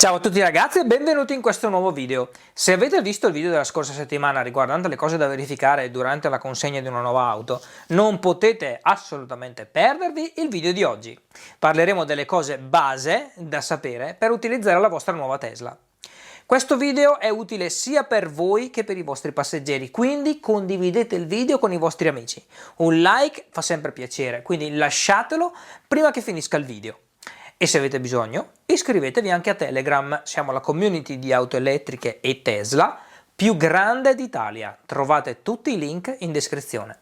Ciao a tutti ragazzi e benvenuti in questo nuovo video. Se avete visto il video della scorsa settimana riguardante le cose da verificare durante la consegna di una nuova auto, non potete assolutamente perdervi il video di oggi. Parleremo delle cose base da sapere per utilizzare la vostra nuova Tesla. Questo video è utile sia per voi che per i vostri passeggeri, quindi condividete il video con i vostri amici. Un like fa sempre piacere, quindi lasciatelo prima che finisca il video. E se avete bisogno, iscrivetevi anche a Telegram, siamo la community di auto elettriche e Tesla più grande d'Italia, trovate tutti i link in descrizione.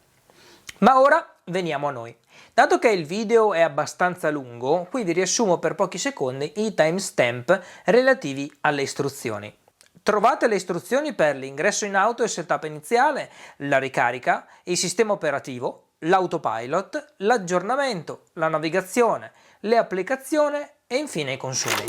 Ma ora veniamo a noi. Dato che il video è abbastanza lungo, qui vi riassumo per pochi secondi i timestamp relativi alle istruzioni. Trovate le istruzioni per l'ingresso in auto e setup iniziale, la ricarica, il sistema operativo, l'autopilot, l'aggiornamento, la navigazione, le applicazioni e infine i consumi.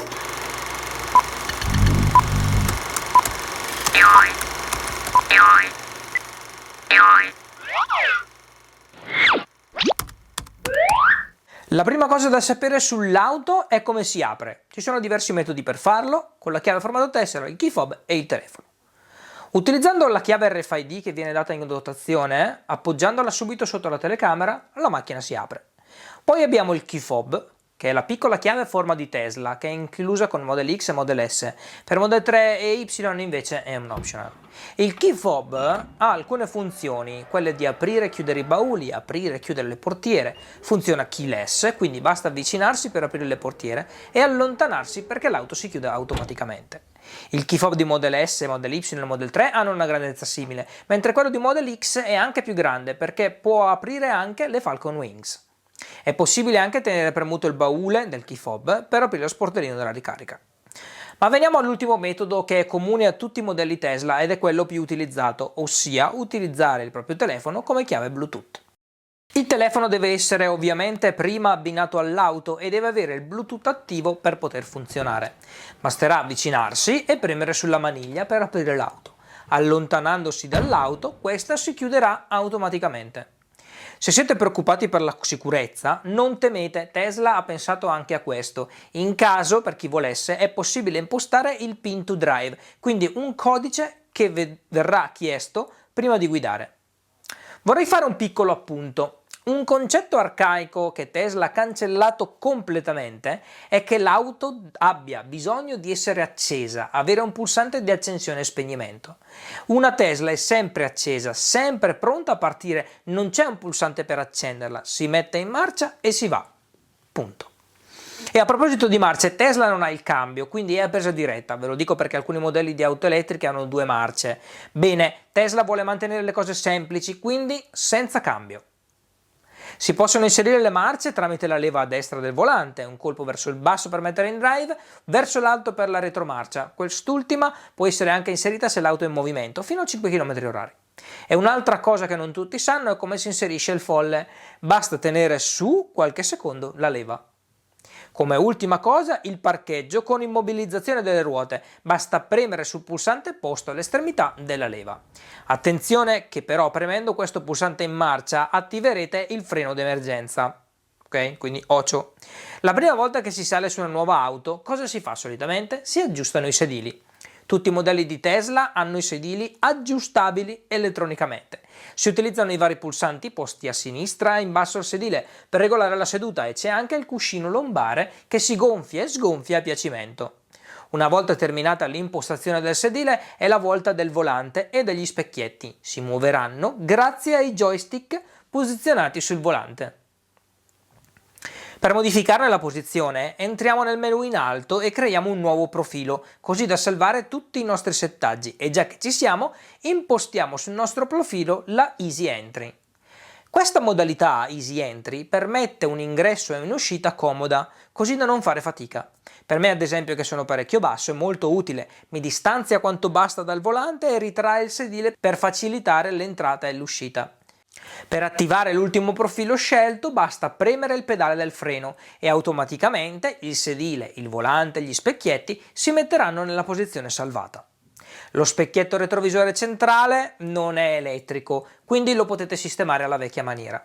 La prima cosa da sapere sull'auto è come si apre. Ci sono diversi metodi per farlo, con la chiave formato tessera, il key fob e il telefono. Utilizzando la chiave RFID che viene data in dotazione, appoggiandola subito sotto la telecamera, la macchina si apre. Poi abbiamo il key fob, che è la piccola chiave a forma di Tesla, che è inclusa con Model X e Model S. Per Model 3 e Y invece è un optional. Il key fob ha alcune funzioni, quelle di aprire e chiudere i bauli, aprire e chiudere le portiere. Funziona keyless, quindi basta avvicinarsi per aprire le portiere e allontanarsi perché l'auto si chiude automaticamente. Il key fob di Model S, Model Y e Model 3 hanno una grandezza simile, mentre quello di Model X è anche più grande perché può aprire anche le Falcon Wings. È possibile anche tenere premuto il baule del key fob per aprire lo sportellino della ricarica. Ma veniamo all'ultimo metodo che è comune a tutti i modelli Tesla ed è quello più utilizzato, ossia utilizzare il proprio telefono come chiave Bluetooth. Il telefono deve essere ovviamente prima abbinato all'auto e deve avere il Bluetooth attivo per poter funzionare. Basterà avvicinarsi e premere sulla maniglia per aprire l'auto. Allontanandosi dall'auto, questa si chiuderà automaticamente. Se siete preoccupati per la sicurezza, non temete, Tesla ha pensato anche a questo. In caso, per chi volesse, è possibile impostare il PIN to drive, quindi un codice che verrà chiesto prima di guidare. Vorrei fare un piccolo appunto. Un concetto arcaico che Tesla ha cancellato completamente è che l'auto abbia bisogno di essere accesa, avere un pulsante di accensione e spegnimento. Una Tesla è sempre accesa, sempre pronta a partire, non c'è un pulsante per accenderla, si mette in marcia e si va. Punto. E a proposito di marce, Tesla non ha il cambio, quindi è a presa diretta, ve lo dico perché alcuni modelli di auto elettriche hanno 2 marce. Bene, Tesla vuole mantenere le cose semplici, quindi senza cambio. Si possono inserire le marce tramite la leva a destra del volante, un colpo verso il basso per mettere in drive, verso l'alto per la retromarcia. Quest'ultima può essere anche inserita se l'auto è in movimento, fino a 5 km/h. E un'altra cosa che non tutti sanno è come si inserisce il folle. Basta tenere su qualche secondo la leva. Come ultima cosa, il parcheggio con immobilizzazione delle ruote, basta premere sul pulsante posto all'estremità della leva. Attenzione che però premendo questo pulsante in marcia attiverete il freno d'emergenza, ok? Quindi ocio. La prima volta che si sale su una nuova auto, cosa si fa solitamente? Si aggiustano i sedili. Tutti i modelli di Tesla hanno i sedili aggiustabili elettronicamente. Si utilizzano i vari pulsanti posti a sinistra e in basso al sedile per regolare la seduta e c'è anche il cuscino lombare che si gonfia e sgonfia a piacimento. Una volta terminata l'impostazione del sedile è la volta del volante e degli specchietti. Si muoveranno grazie ai joystick posizionati sul volante. Per modificarne la posizione entriamo nel menu in alto e creiamo un nuovo profilo, così da salvare tutti i nostri settaggi e già che ci siamo impostiamo sul nostro profilo la Easy Entry. Questa modalità Easy Entry permette un ingresso e un'uscita comoda, così da non fare fatica. Per me ad esempio che sono parecchio basso è molto utile, mi distanzia quanto basta dal volante e ritrae il sedile per facilitare l'entrata e l'uscita. Per attivare l'ultimo profilo scelto basta premere il pedale del freno e automaticamente il sedile, il volante e gli specchietti si metteranno nella posizione salvata. Lo specchietto retrovisore centrale non è elettrico, quindi lo potete sistemare alla vecchia maniera.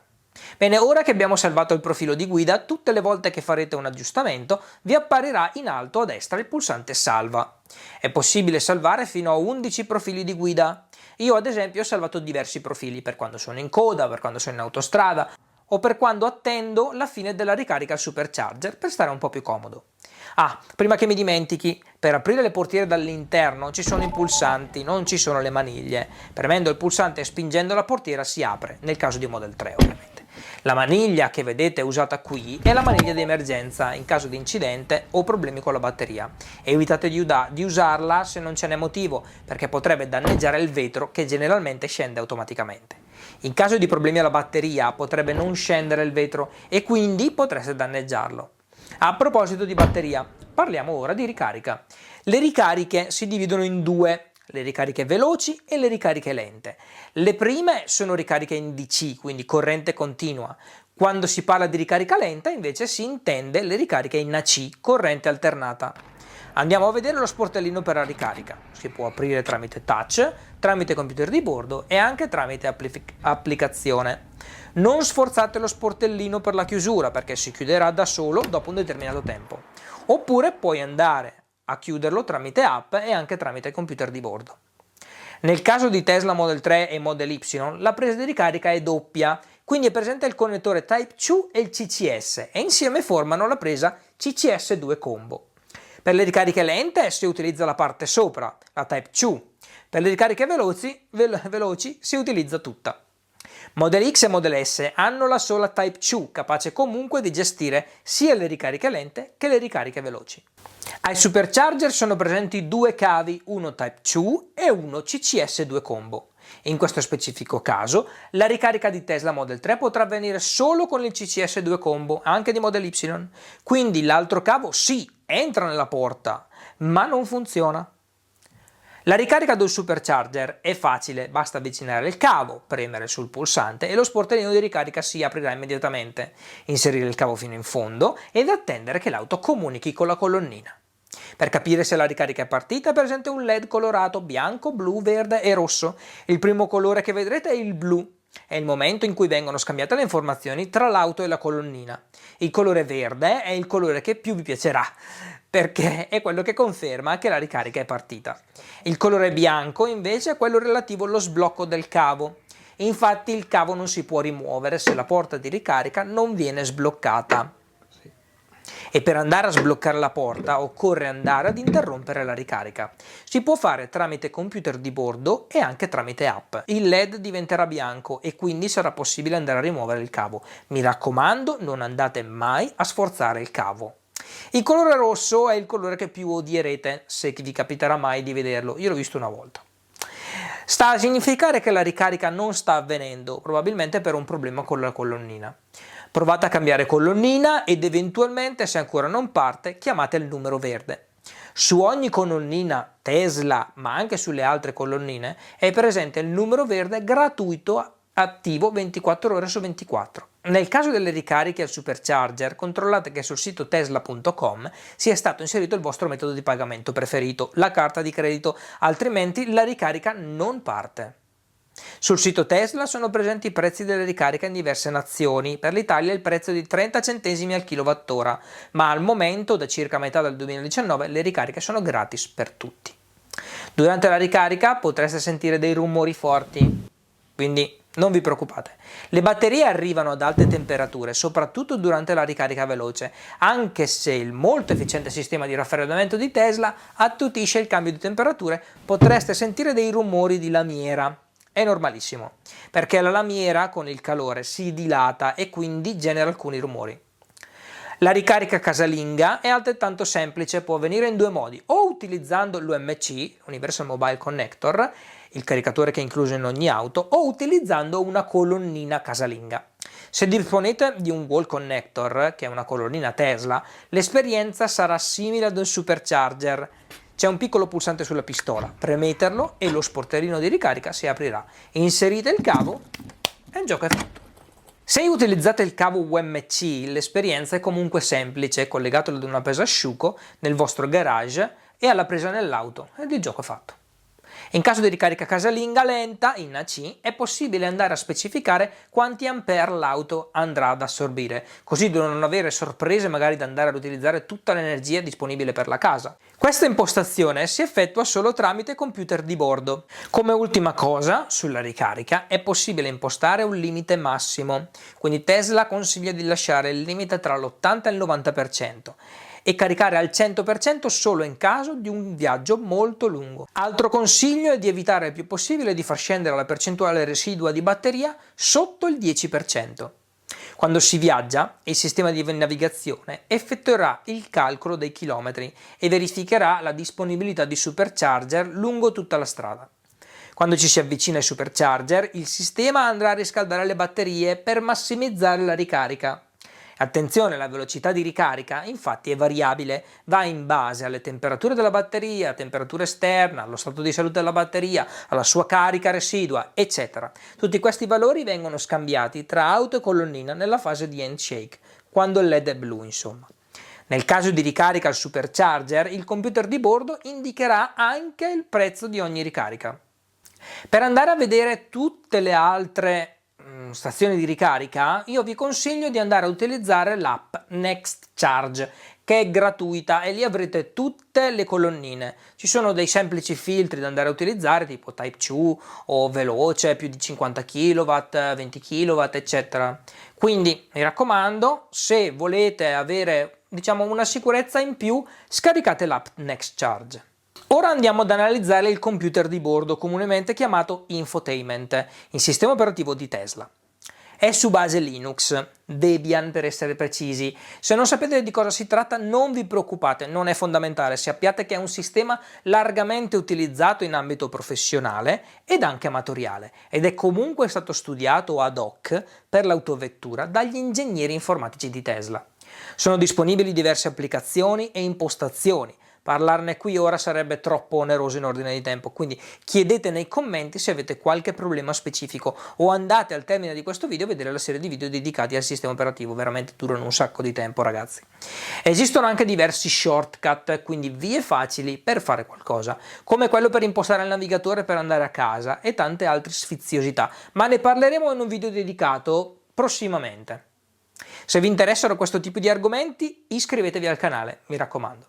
Bene, ora che abbiamo salvato il profilo di guida, tutte le volte che farete un aggiustamento vi apparirà in alto a destra il pulsante salva. È possibile salvare fino a 11 profili di guida. Io ad esempio ho salvato diversi profili per quando sono in coda, per quando sono in autostrada o per quando attendo la fine della ricarica al supercharger per stare un po' più comodo. Ah, prima che mi dimentichi, per aprire le portiere dall'interno ci sono i pulsanti, non ci sono le maniglie. Premendo il pulsante e spingendo la portiera si apre, nel caso di Model 3 ovviamente. La maniglia che vedete usata qui è la maniglia di emergenza in caso di incidente o problemi con la batteria. Evitate di usarla se non ce n'è motivo, perché potrebbe danneggiare il vetro che generalmente scende automaticamente. In caso di problemi alla batteria potrebbe non scendere il vetro e quindi potreste danneggiarlo. A proposito di batteria, parliamo ora di ricarica. Le ricariche si dividono in due, le ricariche veloci e le ricariche lente. Le prime sono ricariche in DC, quindi corrente continua. Quando si parla di ricarica lenta invece si intende le ricariche in AC, corrente alternata. Andiamo a vedere lo sportellino per la ricarica. Si può aprire tramite touch, tramite computer di bordo e anche tramite applicazione. Non sforzate lo sportellino per la chiusura perché si chiuderà da solo dopo un determinato tempo. Oppure puoi andare a chiuderlo tramite app e anche tramite computer di bordo. Nel caso di Tesla Model 3 e Model Y la presa di ricarica è doppia, quindi è presente il connettore Type-C e il CCS e insieme formano la presa CCS2 Combo. Per le ricariche lente si utilizza la parte sopra, la Type-C. Per le ricariche veloci si utilizza tutta. Model X e Model S hanno la sola Type-C, capace comunque di gestire sia le ricariche lente che le ricariche veloci. Ai supercharger sono presenti due cavi, uno Type-C e uno CCS2 Combo. In questo specifico caso, la ricarica di Tesla Model 3 potrà avvenire solo con il CCS2 Combo, anche di Model Y. Quindi l'altro cavo sì, entra nella porta, ma non funziona. La ricarica del supercharger è facile, basta avvicinare il cavo, premere sul pulsante e lo sportellino di ricarica si aprirà immediatamente, inserire il cavo fino in fondo ed attendere che l'auto comunichi con la colonnina. Per capire se la ricarica è partita è presente un LED colorato bianco, blu, verde e rosso. Il primo colore che vedrete è il blu. È il momento in cui vengono scambiate le informazioni tra l'auto e la colonnina. Il colore verde è il colore che più vi piacerà, perché è quello che conferma che la ricarica è partita. Il colore bianco invece è quello relativo allo sblocco del cavo. Infatti il cavo non si può rimuovere se la porta di ricarica non viene sbloccata. E per andare a sbloccare la porta occorre andare ad interrompere la ricarica. Si può fare tramite computer di bordo e anche tramite app. Il LED diventerà bianco e quindi sarà possibile andare a rimuovere il cavo. Mi raccomando, non andate mai a sforzare il cavo. Il colore rosso è il colore che più odierete, se vi capiterà mai di vederlo. Io l'ho visto una volta. Sta a significare che la ricarica non sta avvenendo, probabilmente per un problema con la colonnina. Provate a cambiare colonnina ed eventualmente, se ancora non parte, chiamate il numero verde. Su ogni colonnina Tesla, ma anche sulle altre colonnine, è presente il numero verde gratuito attivo 24 ore su 24. Nel caso delle ricariche al supercharger, controllate che sul sito tesla.com sia stato inserito il vostro metodo di pagamento preferito, la carta di credito, altrimenti la ricarica non parte. Sul sito Tesla sono presenti i prezzi delle ricariche in diverse nazioni. Per l'Italia il prezzo è di 30 centesimi al kilowattora, ma al momento, da circa metà del 2019, le ricariche sono gratis per tutti. Durante la ricarica potreste sentire dei rumori forti, quindi non vi preoccupate. Le batterie arrivano ad alte temperature, soprattutto durante la ricarica veloce, anche se il molto efficiente sistema di raffreddamento di Tesla attutisce il cambio di temperature, potreste sentire dei rumori di lamiera. È normalissimo, perché la lamiera con il calore si dilata e quindi genera alcuni rumori. La ricarica casalinga è altrettanto semplice, può avvenire in due modi, o utilizzando l'UMC, Universal Mobile Connector, il caricatore che è incluso in ogni auto, o utilizzando una colonnina casalinga. Se disponete di un wall connector, che è una colonnina Tesla, l'esperienza sarà simile ad un supercharger. C'è un piccolo pulsante sulla pistola, premetterlo e lo sportellino di ricarica si aprirà. Inserite il cavo e il gioco è fatto. Se utilizzate il cavo UMC, l'esperienza è comunque semplice, collegatelo ad una presa asciugo nel vostro garage e alla presa nell'auto ed il gioco è fatto. In caso di ricarica casalinga lenta, in AC, è possibile andare a specificare quanti ampere l'auto andrà ad assorbire, così da non avere sorprese magari da andare ad utilizzare tutta l'energia disponibile per la casa. Questa impostazione si effettua solo tramite computer di bordo. Come ultima cosa, sulla ricarica è possibile impostare un limite massimo, quindi Tesla consiglia di lasciare il limite tra l'80 e il 90%. E caricare al 100% solo in caso di un viaggio molto lungo. Altro consiglio è di evitare il più possibile di far scendere la percentuale residua di batteria sotto il 10%. Quando si viaggia, il sistema di navigazione effettuerà il calcolo dei chilometri e verificherà la disponibilità di supercharger lungo tutta la strada. Quando ci si avvicina ai supercharger, il sistema andrà a riscaldare le batterie per massimizzare la ricarica. Attenzione, la velocità di ricarica infatti è variabile, va in base alle temperature della batteria, temperatura esterna, allo stato di salute della batteria, alla sua carica residua, eccetera. Tutti questi valori vengono scambiati tra auto e colonnina nella fase di handshake, quando il LED è blu, insomma. Nel caso di ricarica al supercharger, il computer di bordo indicherà anche il prezzo di ogni ricarica. Per andare a vedere tutte le altre stazioni di ricarica, io vi consiglio di andare a utilizzare l'app Next Charge, che è gratuita e lì avrete tutte le colonnine. Ci sono dei semplici filtri da andare a utilizzare, tipo Type-2 o veloce, più di 50 kW, 20 kW, eccetera. Quindi mi raccomando, se volete avere, diciamo, una sicurezza in più, scaricate l'app Next Charge. Ora andiamo ad analizzare il computer di bordo, comunemente chiamato infotainment, il sistema operativo di Tesla. È su base Linux, Debian per essere precisi. Se non sapete di cosa si tratta non vi preoccupate, non è fondamentale, sappiate che è un sistema largamente utilizzato in ambito professionale ed anche amatoriale ed è comunque stato studiato ad hoc per l'autovettura dagli ingegneri informatici di Tesla. Sono disponibili diverse applicazioni e impostazioni. Parlarne qui ora sarebbe troppo oneroso in ordine di tempo, quindi chiedete nei commenti se avete qualche problema specifico o andate al termine di questo video a vedere la serie di video dedicati al sistema operativo, veramente durano un sacco di tempo ragazzi. Esistono anche diversi shortcut, quindi vie facili per fare qualcosa, come quello per impostare il navigatore per andare a casa e tante altre sfiziosità, ma ne parleremo in un video dedicato prossimamente. Se vi interessano questo tipo di argomenti iscrivetevi al canale, mi raccomando.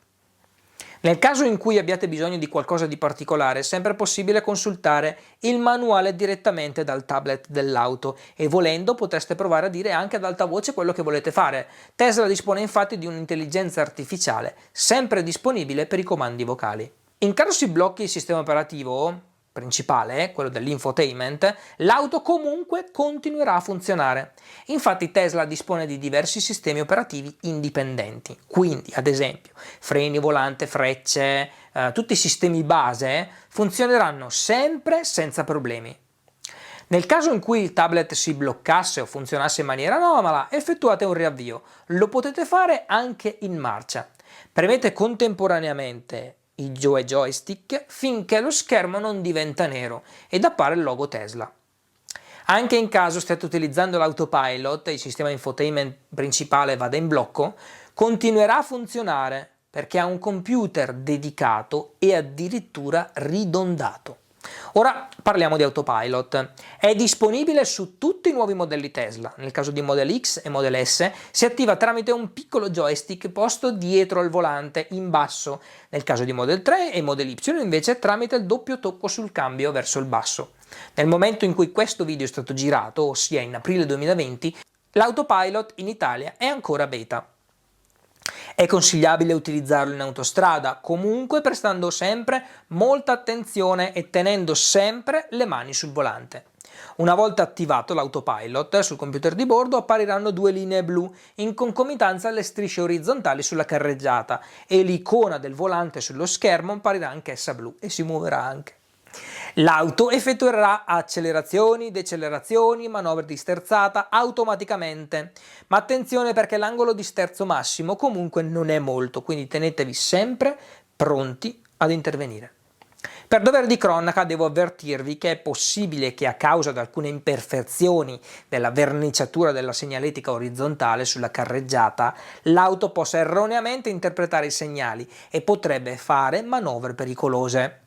Nel caso in cui abbiate bisogno di qualcosa di particolare è sempre possibile consultare il manuale direttamente dal tablet dell'auto e volendo potreste provare a dire anche ad alta voce quello che volete fare. Tesla dispone infatti di un'intelligenza artificiale sempre disponibile per i comandi vocali. In caso si blocchi il sistema operativo principale, quello dell'infotainment, l'auto comunque continuerà a funzionare. Infatti Tesla dispone di diversi sistemi operativi indipendenti, quindi ad esempio freni, volante, frecce, tutti i sistemi base funzioneranno sempre senza problemi. Nel caso in cui il tablet si bloccasse o funzionasse in maniera anomala, effettuate un riavvio. Lo potete fare anche in marcia. Premete contemporaneamente i due joystick finché lo schermo non diventa nero ed appare il logo Tesla. Anche in caso stiate utilizzando l'autopilot e il sistema infotainment principale vada in blocco, continuerà a funzionare perché ha un computer dedicato e addirittura ridondato. Ora parliamo di autopilot. È disponibile su tutti i nuovi modelli Tesla. Nel caso di Model X e Model S si attiva tramite un piccolo joystick posto dietro al volante in basso. Nel caso di Model 3 e Model Y invece tramite il doppio tocco sul cambio verso il basso. Nel momento in cui questo video è stato girato, ossia in aprile 2020, l'autopilot in Italia è ancora beta. È consigliabile utilizzarlo in autostrada, comunque prestando sempre molta attenzione e tenendo sempre le mani sul volante. Una volta attivato l'autopilot, sul computer di bordo appariranno due linee blu in concomitanza alle strisce orizzontali sulla carreggiata e l'icona del volante sullo schermo apparirà anch'essa blu e si muoverà anche. L'auto effettuerà accelerazioni, decelerazioni, manovre di sterzata automaticamente, ma attenzione perché l'angolo di sterzo massimo comunque non è molto, quindi tenetevi sempre pronti ad intervenire. Per dovere di cronaca devo avvertirvi che è possibile che a causa di alcune imperfezioni della verniciatura della segnaletica orizzontale sulla carreggiata, l'auto possa erroneamente interpretare i segnali e potrebbe fare manovre pericolose.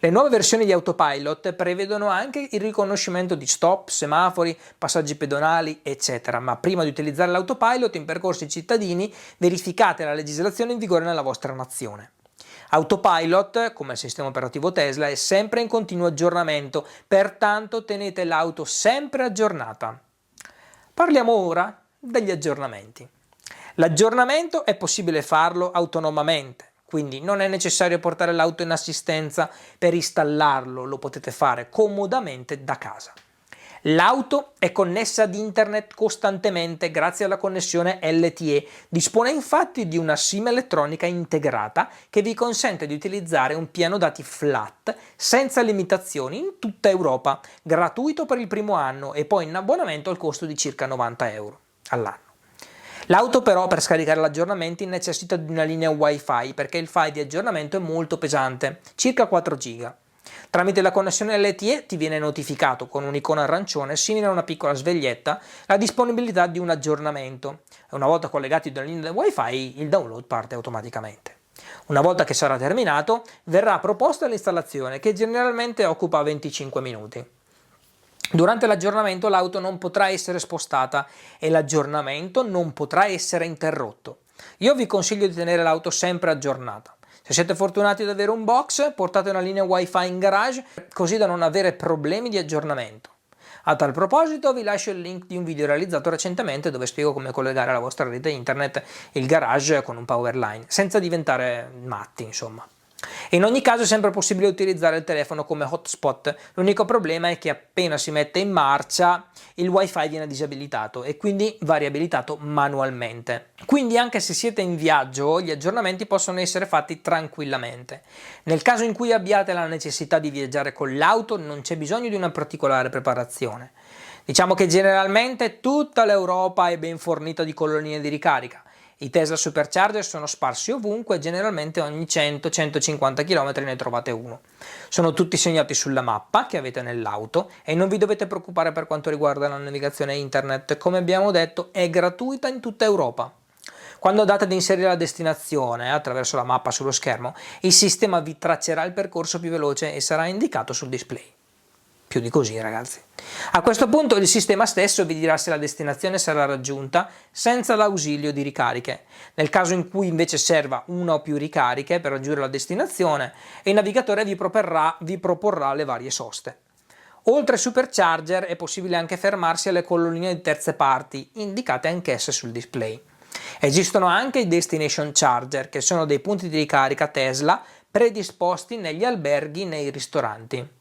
Le nuove versioni di Autopilot prevedono anche il riconoscimento di stop, semafori, passaggi pedonali, eccetera, ma prima di utilizzare l'Autopilot in percorsi cittadini verificate la legislazione in vigore nella vostra nazione. Autopilot, come il sistema operativo Tesla, è sempre in continuo aggiornamento, pertanto tenete l'auto sempre aggiornata. Parliamo ora degli aggiornamenti. L'aggiornamento è possibile farlo autonomamente. Quindi non è necessario portare l'auto in assistenza per installarlo, lo potete fare comodamente da casa. L'auto è connessa ad internet costantemente grazie alla connessione LTE, dispone infatti di una SIM elettronica integrata che vi consente di utilizzare un piano dati flat senza limitazioni in tutta Europa, gratuito per il primo anno e poi in abbonamento al costo di circa 90 euro all'anno. L'auto però per scaricare gli aggiornamenti necessita di una linea Wi-Fi perché il file di aggiornamento è molto pesante, circa 4 GB. Tramite la connessione LTE ti viene notificato con un'icona arancione simile a una piccola sveglietta la disponibilità di un aggiornamento e una volta collegati alla linea Wi-Fi il download parte automaticamente. Una volta che sarà terminato verrà proposta l'installazione che generalmente occupa 25 minuti. Durante l'aggiornamento l'auto non potrà essere spostata e l'aggiornamento non potrà essere interrotto. Io vi consiglio di tenere l'auto sempre aggiornata. Se siete fortunati ad avere un box, portate una linea Wi-Fi in garage così da non avere problemi di aggiornamento. A tal proposito vi lascio il link di un video realizzato recentemente dove spiego come collegare alla vostra rete internet il garage con un power line, senza diventare matti insomma. In ogni caso è sempre possibile utilizzare il telefono come hotspot, l'unico problema è che appena si mette in marcia il wifi viene disabilitato e quindi va riabilitato manualmente. Quindi anche se siete in viaggio gli aggiornamenti possono essere fatti tranquillamente. Nel caso in cui abbiate la necessità di viaggiare con l'auto non c'è bisogno di una particolare preparazione. Diciamo che generalmente tutta l'Europa è ben fornita di colonnine di ricarica. I Tesla Supercharger sono sparsi ovunque e generalmente ogni 100-150 km ne trovate uno. Sono tutti segnati sulla mappa che avete nell'auto e non vi dovete preoccupare per quanto riguarda la navigazione internet, come abbiamo detto è gratuita in tutta Europa. Quando andate ad inserire la destinazione attraverso la mappa sullo schermo, il sistema vi traccerà il percorso più veloce e sarà indicato sul display. Più di così ragazzi. A questo punto il sistema stesso vi dirà se la destinazione sarà raggiunta senza l'ausilio di ricariche. Nel caso in cui invece serva una o più ricariche per raggiungere la destinazione, il navigatore vi proporrà le varie soste. Oltre ai supercharger è possibile anche fermarsi alle colonnine di terze parti, indicate anch'esse sul display. Esistono anche i destination charger, che sono dei punti di ricarica Tesla predisposti negli alberghi e nei ristoranti.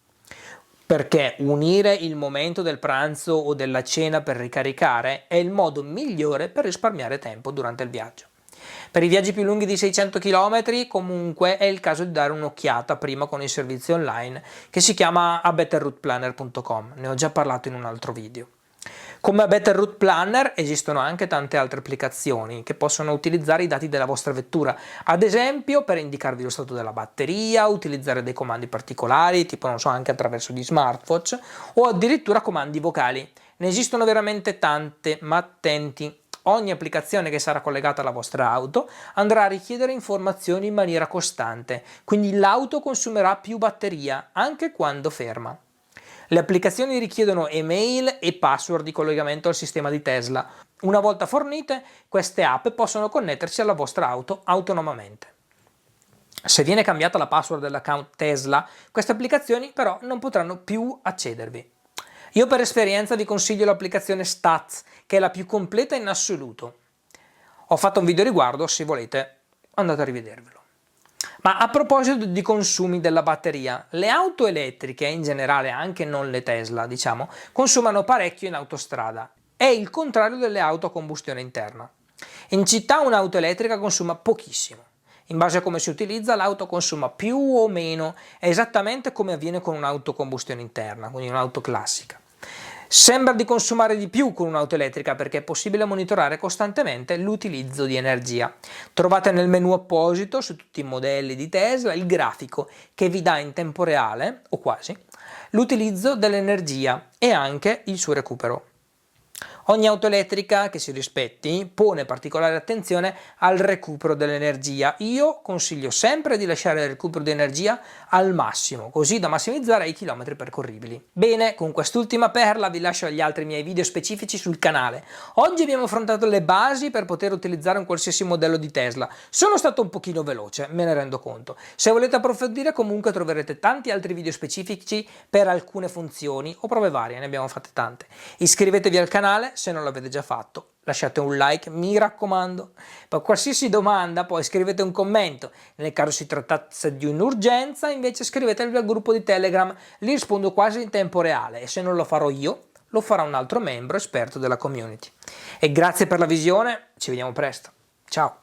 Perché unire il momento del pranzo o della cena per ricaricare è il modo migliore per risparmiare tempo durante il viaggio. Per i viaggi più lunghi di 600 km comunque è il caso di dare un'occhiata prima con il servizio online che si chiama abetterrouteplanner.com, ne ho già parlato in un altro video. Come a Better Route Planner esistono anche tante altre applicazioni che possono utilizzare i dati della vostra vettura, ad esempio per indicarvi lo stato della batteria, utilizzare dei comandi particolari, tipo non so anche attraverso gli smartwatch o addirittura comandi vocali. Ne esistono veramente tante, ma attenti, ogni applicazione che sarà collegata alla vostra auto andrà a richiedere informazioni in maniera costante, quindi l'auto consumerà più batteria anche quando ferma. Le applicazioni richiedono email e password di collegamento al sistema di Tesla. Una volta fornite, queste app possono connettersi alla vostra auto autonomamente. Se viene cambiata la password dell'account Tesla, queste applicazioni però non potranno più accedervi. Io per esperienza vi consiglio l'applicazione Stats, che è la più completa in assoluto. Ho fatto un video a riguardo, se volete andate a rivedervelo. Ma a proposito di consumi della batteria, le auto elettriche, in generale anche non le Tesla, diciamo, consumano parecchio in autostrada. È il contrario delle auto a combustione interna. In città un'auto elettrica consuma pochissimo. In base a come si utilizza, l'auto consuma più o meno, esattamente come avviene con un'auto a combustione interna, quindi un'auto classica. Sembra di consumare di più con un'auto elettrica perché è possibile monitorare costantemente l'utilizzo di energia. Trovate nel menu apposito su tutti i modelli di Tesla il grafico che vi dà in tempo reale, o quasi, l'utilizzo dell'energia e anche il suo recupero. Ogni auto elettrica che si rispetti pone particolare attenzione al recupero dell'energia. Io consiglio sempre di lasciare il recupero di energia al massimo, così da massimizzare i chilometri percorribili. Bene, con quest'ultima perla vi lascio agli altri miei video specifici sul canale. Oggi abbiamo affrontato le basi per poter utilizzare un qualsiasi modello di Tesla. Sono stato un pochino veloce, me ne rendo conto. Se volete approfondire comunque troverete tanti altri video specifici per alcune funzioni o prove varie, ne abbiamo fatte tante. Iscrivetevi al canale se non l'avete già fatto, lasciate un like, mi raccomando. Per qualsiasi domanda poi scrivete un commento, nel caso si trattasse di un'urgenza invece iscrivetevi al gruppo di Telegram, lì rispondo quasi in tempo reale e se non lo farò io, lo farà un altro membro esperto della community. E grazie per la visione, ci vediamo presto, ciao!